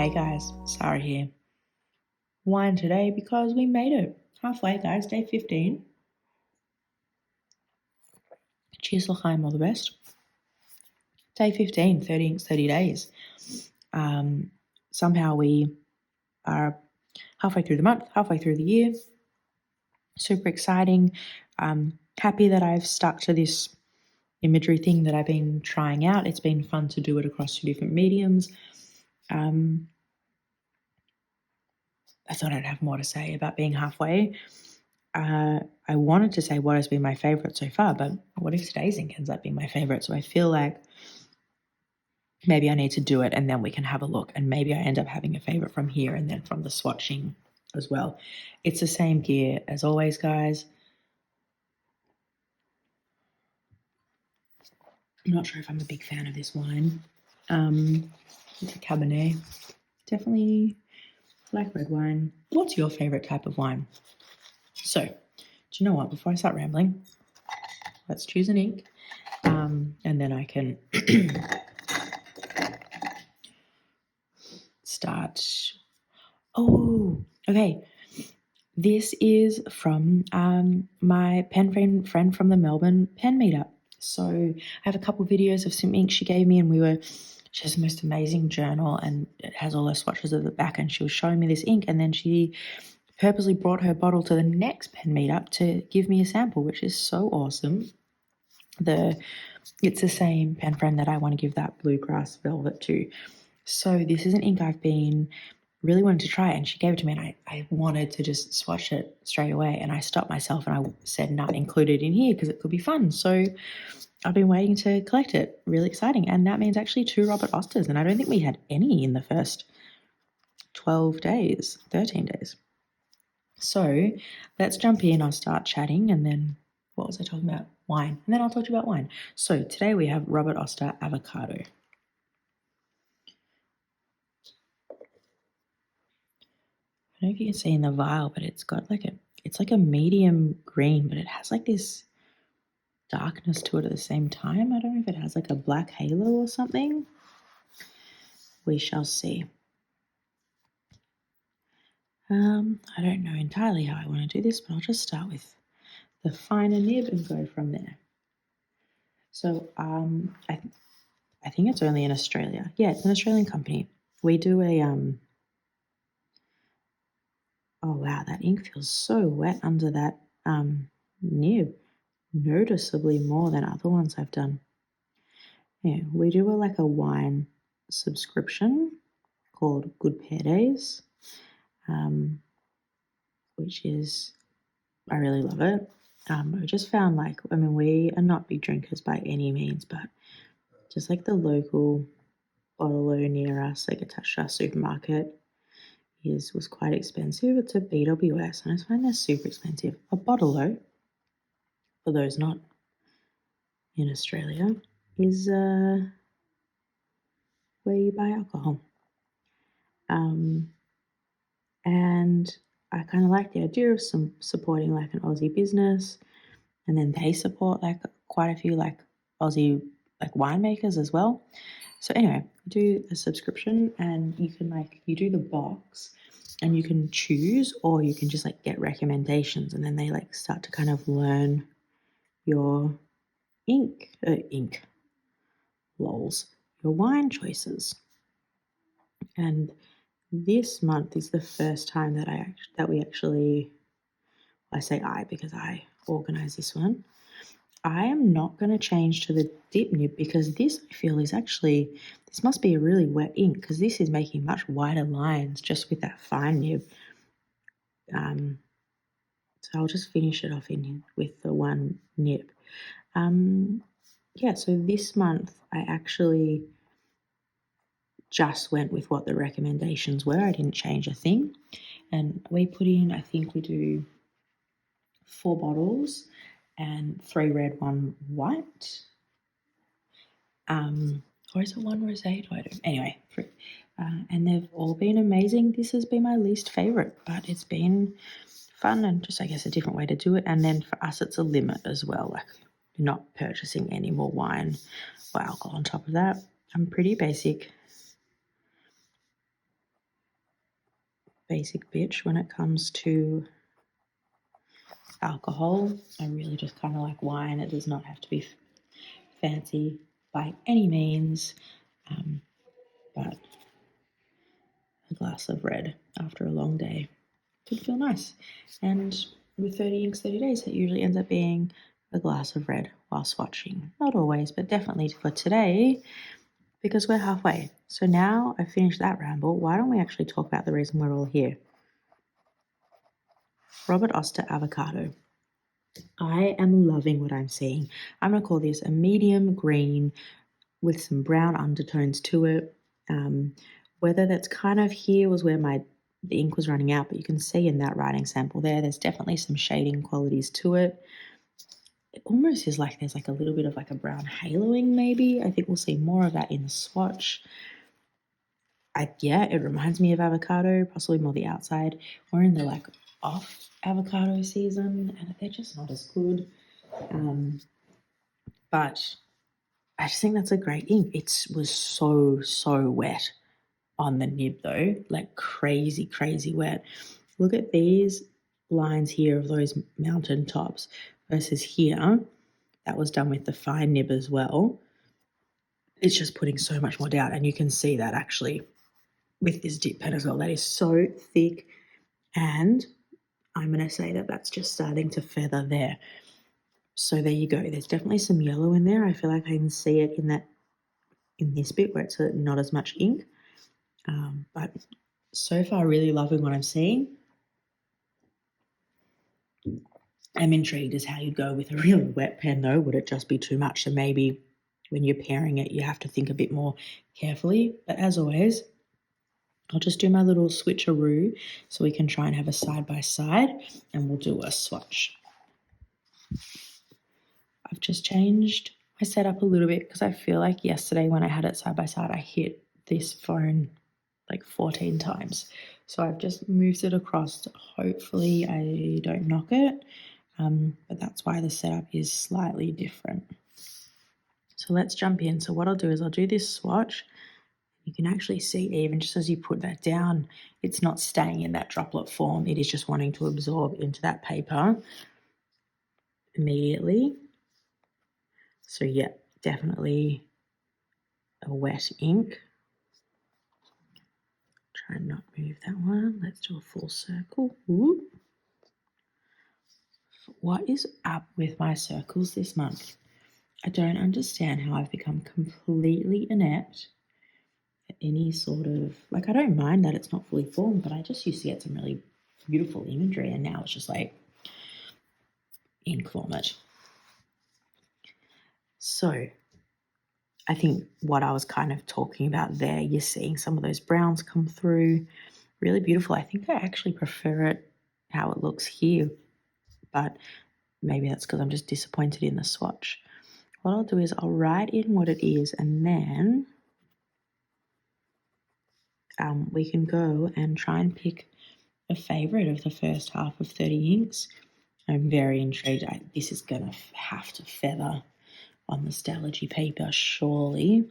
Hey guys, Sarah here. Wine today because we made it. Halfway, guys, day 15. Cheers, L'chaim, all the best. Day 15, 30 days. Somehow we are halfway through the month, halfway through the year. Super exciting. Happy that I've stuck to this imagery thing that I've been trying out. It's been fun to do it across 2 different mediums. I thought I'd have more to say about being halfway. I wanted to say what has been my favourite so far, but what if today's ink ends up being my favourite? So I feel like maybe I need to do it and then we can have a look, and maybe I end up having a favourite from here and then from the swatching as well. It's the same gear as always, guys. I'm not sure if I'm a big fan of this wine. It's a Cabernet. Definitely like red wine. What's your favourite type of wine? So, do you know what? Before I start rambling, let's choose an ink, and then I can start. Oh, okay. This is from my pen friend from the Melbourne pen meetup. So I have a couple of videos of some ink she gave me, and she has the most amazing journal, and it has all her swatches at the back, and she was showing me this ink, and then she purposely brought her bottle to the next pen meetup to give me a sample, which is so awesome. It's the same pen friend that I want to give that bluegrass velvet to. So this is an ink I've been really wanted to try, and she gave it to me, and I wanted to just swatch it straight away, and I stopped myself and I said, not included in here because it could be fun. So I've been waiting to collect it. Really exciting. And that means actually 2 Robert Osters, and I don't think we had any in the first 13 days. So let's jump in. I'll start chatting, and then what was I talking about? Wine. And then I'll talk to you about wine. So today we have Robert Oster Avocado. I don't know if you can see in the vial, but it's like a medium green, but it has like this darkness to it at the same time. I don't know if it has like a black halo or something. We shall see. I don't know entirely how I want to do this, but I'll just start with the finer nib and go from there. So I think it's only in Australia. Yeah, it's an Australian company. We do a oh wow, that ink feels so wet under that nib. Noticeably more than other ones I've done. Yeah, we do a wine subscription called Good Pair Days, which is, I really love it. I just found we are not big drinkers by any means, but just like the local bottle-o near us, like attached to our supermarket, was quite expensive. It's a BWS, and I just find they're super expensive. A bottle-o, for those not in Australia, is where you buy alcohol. And I kind of like the idea of supporting like an Aussie business, and then they support like quite a few like Aussie like winemakers as well. So anyway, do a subscription, and you do the box, and you can choose, or you can just like get recommendations, and then they like start to kind of learn your your wine choices. And this month is the first time that we actually, I say I because I organise this one. I am not going to change to the dip nib because this I feel is actually, this must be a really wet ink because this is making much wider lines just with that fine nib. So I'll just finish it off with the one nib. So this month I actually just went with what the recommendations were. I didn't change a thing. And we put in, I think we do 4 bottles and 3 red, 1 white. Or is it 1 rosé? I don't. Anyway, and they've all been amazing. This has been my least favourite, but it's been fun and just, I guess, a different way to do it. And then for us, it's a limit as well. Like, you're not purchasing any more wine or alcohol on top of that. I'm pretty basic. basic bitch when it comes to alcohol. I really just kind of like wine. It does not have to be fancy by any means, but a glass of red after a long day could feel nice. And with 30 inks, 30 days, it usually ends up being a glass of red while swatching. Not always, but definitely for today, because we're halfway. So now I've finished that ramble, why don't we actually talk about the reason we're all here? Robert Oster avocado. I am loving what I'm seeing. I'm going to call this a medium green with some brown undertones to it. Whether that's kind of here was where the ink was running out, but you can see in that writing sample there's definitely some shading qualities to it. It almost is like there's like a little bit of like a brown haloing maybe. I think we'll see more of that in the swatch. It reminds me of avocado, possibly more the outside. We're in the like off avocado season and they're just not as good. But I just think that's a great ink. It was so wet on the nib though, like crazy wet. Look at these lines here of those mountain tops versus here. That was done with the fine nib as well. It's just putting so much more down, and you can see that actually with this dip pen as well. That is so thick, and I'm going to say that that's just starting to feather there. So there you go. There's definitely some yellow in there. I feel like I can see it in this bit where it's not as much ink. But so far, really loving what I'm seeing. I'm intrigued as how you'd go with a really wet pen though. Would it just be too much? So maybe when you're pairing it, you have to think a bit more carefully. But as always, I'll just do my little switcheroo so we can try and have a side by side, and we'll do a swatch. I've just changed my setup a little bit because I feel like yesterday when I had it side by side, I hit this phone like 14 times. So I've just moved it across. Hopefully I don't knock it, but that's why the setup is slightly different. So let's jump in. So what I'll do is I'll do this swatch. You can actually see even just as you put that down, it's not staying in that droplet form. It is just wanting to absorb into that paper immediately. So yeah, definitely a wet ink. Try and not move that one. Let's do a full circle. Ooh. What is up with my circles this month? I don't understand how I've become completely inept at any sort of, like, I don't mind that it's not fully formed, but I just used to get some really beautiful imagery, and now it's just like ink vomit. So I think what I was kind of talking about there, you're seeing some of those browns come through. Really beautiful. I think I actually prefer it how it looks here, but maybe that's because I'm just disappointed in the swatch. What I'll do is I'll write in what it is, and then we can go and try and pick a favourite of the first half of 30 inks. I'm very intrigued. This is going to have to feather on the Stalogy paper, surely.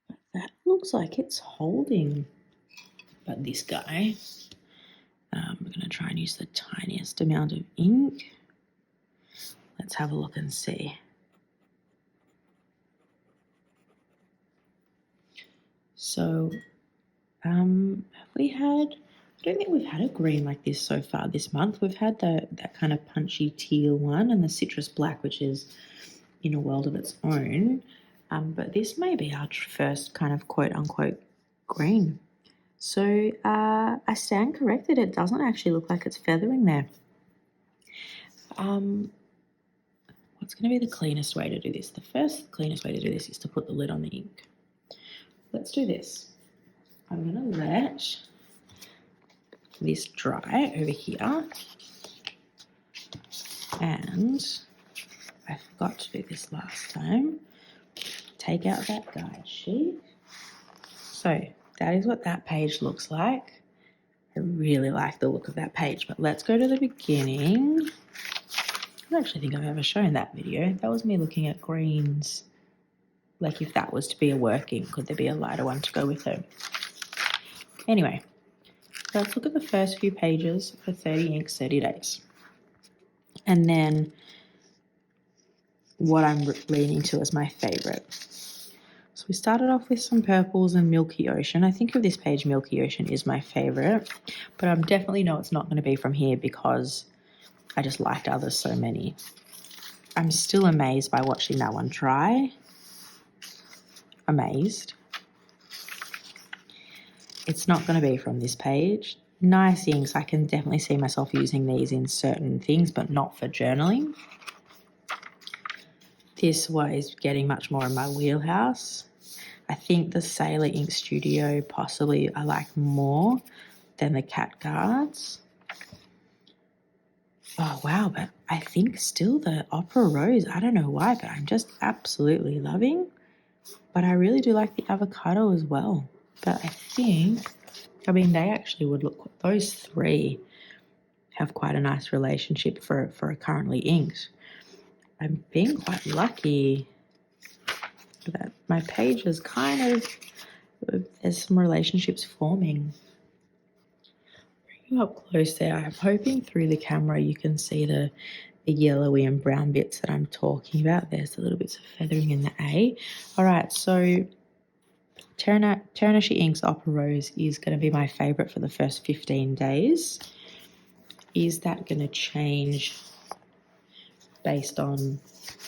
But that looks like it's holding. But this guy, we're going to try and use the tiniest amount of ink. Let's have a look and see. So, have we had, I don't think we've had a green like this so far this month. We've had that kind of punchy teal one and the citrus black, which is in a world of its own. But this may be our first kind of quote unquote green. So I stand corrected. It doesn't actually look like it's feathering there. What's going to be the cleanest way to do this? The first cleanest way to do this is to put the lid on the ink. Let's do this. I'm going to let this dry over here. And I forgot to do this last time. Take out that guide sheet. So that is what that page looks like. I really like the look of that page, but let's go to the beginning. I don't actually think I've ever shown that video. That was me looking at greens. Like if that was to be a working, could there be a lighter one to go with it? Anyway, Let's look at the first few pages for 30 inks, 30 days. And then what I'm leaning to as my favorite. So we started off with some purples and Milky Ocean. I think of this page, Milky Ocean is my favorite, but I definitely know it's not going to be from here because I just liked others so many. I'm still amazed by watching that one dry. Amazed. It's not going to be from this page. Nice inks. I can definitely see myself using these in certain things, but not for journaling. This was getting much more in my wheelhouse. I think the Sailor Ink Studio possibly I like more than the Cat Guards. Oh, wow, but I think still the Opera Rose, I don't know why, but I'm just absolutely loving. But I really do like the Avocado as well. But I think, I mean, they actually would look, those three have quite a nice relationship for currently inked. I'm being quite lucky that my page is kind of, there's some relationships forming. Bring you up close there. I'm hoping through the camera you can see the yellowy and brown bits that I'm talking about. There's the little bits of feathering in the A. All right, so Teranashi Ink's Opera Rose is going to be my favourite for the first 15 days. Is that going to change based on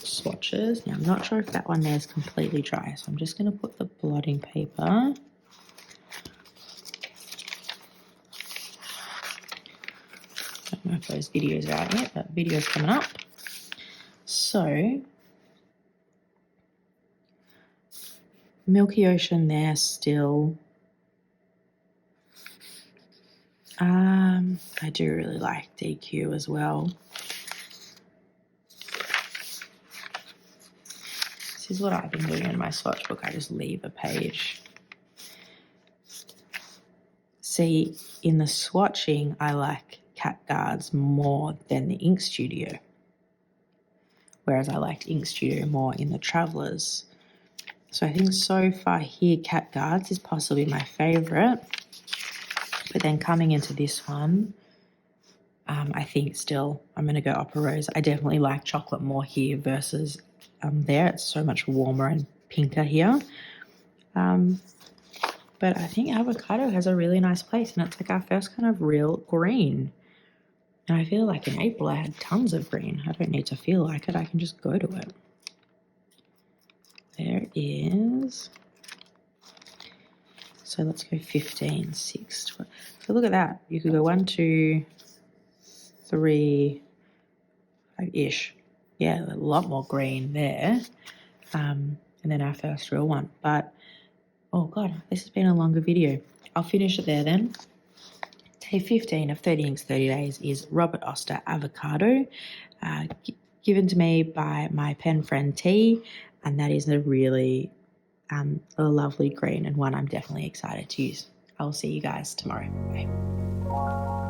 swatches? Now, I'm not sure if that one there is completely dry, so I'm just going to put the blotting paper. I don't know if those videos are out yet, but video's coming up. So, Milky Ocean there still. I do really like DQ as well. This is what I've been doing in my swatch book. I just leave a page. See, in the swatching, I like Cat Guards more than the Ink Studio, whereas I liked Ink Studio more in the Travelers. So I think so far here, Cat Guards is possibly my favourite. But then coming into this one, I think still I'm going to go Opera Rose. I definitely like chocolate more here versus there. It's so much warmer and pinker here. But I think Avocado has a really nice place, and it's like our first kind of real green. And I feel like in April I had tons of green. I don't need to feel like it. I can just go to it. There is. So let's go 15, 6, 12. So look at that. You could go 1, 2, 3, 5-ish. Yeah, a lot more green there. And then our first real one. But, oh God, this has been a longer video. I'll finish it there then. Day 15 of 30 Inks 30 Days is Robert Oster Avocado, given to me by my pen friend T, and that is a really a lovely green and one I'm definitely excited to use. I will see you guys tomorrow. Bye.